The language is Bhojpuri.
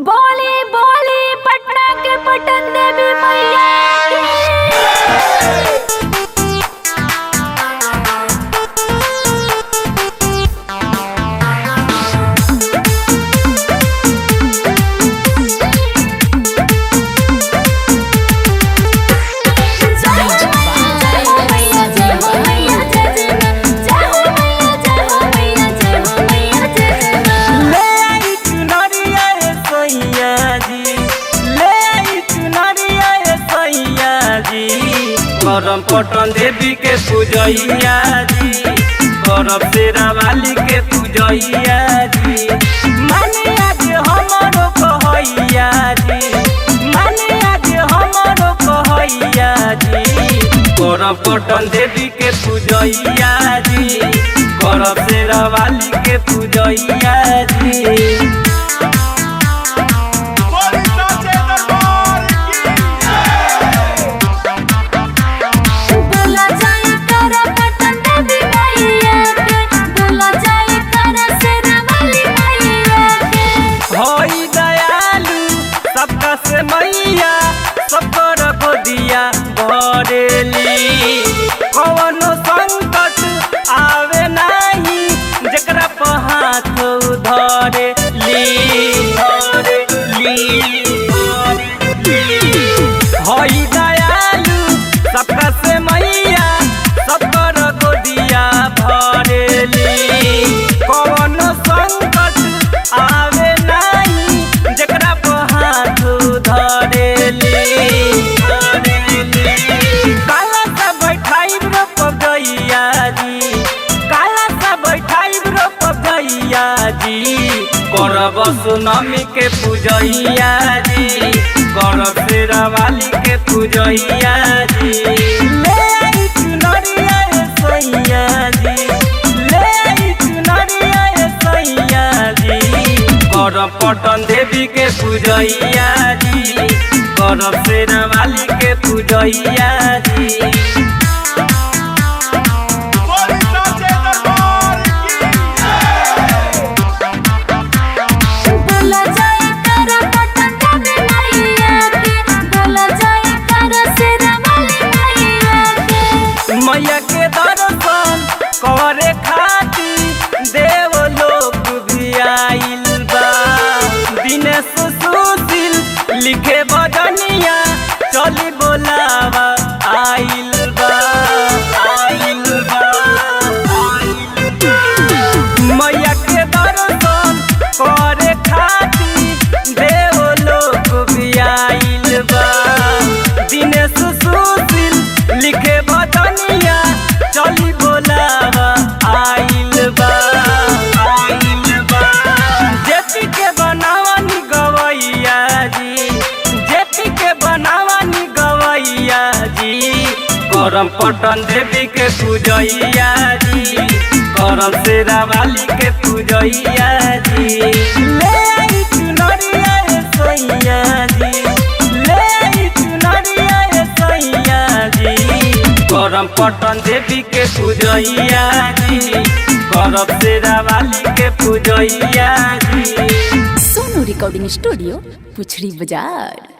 बोली बोली पटना के पटन देवी मैया की। करम पटन देवी के पूजैया जी, करम शेरा वाली के पूजैया जी। माने आज हमरो कहैया जी, माने आज हमरो कहैया जी। करम पटन देवी के पूजैया जी, करम शेरा वाली के पूजैया जी। से मैया सबर गोदिया भरेली, कौनो संकट आवे नहीं जकरा पे हाथ धरेली। हई दयालु सबका से मैया सबर गोदिया भरेली, कौनो संकट आवे नहीं जकरा पे हाथ धरेली। काला सा बैठाई रोप गैया जी, काला सा बैठाई रोप गैया जी। करब सुनमी के पूजैया जी, करब शेरा वाली के पूजैया जी। ले आई चुनरिया सैया जी, ले आई चुनरिया सैया जी। करब पटन देवी के पूजैया जी, करब शेरा वाली के पूजैया जी। मैया के दर्शन करे खातिर देव लोग भी आइल बा। दिनेश सुशील लिखे बजनिया चली बोलावा आइल बा, आइल बा। मैया के दर्शन करे खातिर देव लोग भी आइल बा। दिनेश सुशील लिखे बजनिया चली बोलावा आइल बा, आइल बा। जेपी के बनावनी गवैया जी, जेपी के बनावनी गवैया जी। करम पटन देवी के पूजैया जी, करम शेरा वाली के पूजैया जी। ले आई चुनरिया सैया जी, ले आई चुनरिया सैया जी। करम पटन देवी के पूजैया जी, करब शेरा वाली के पूजैया जी। सोनू रिकॉर्डिंग स्टूडियो पुछड़ी बाजार।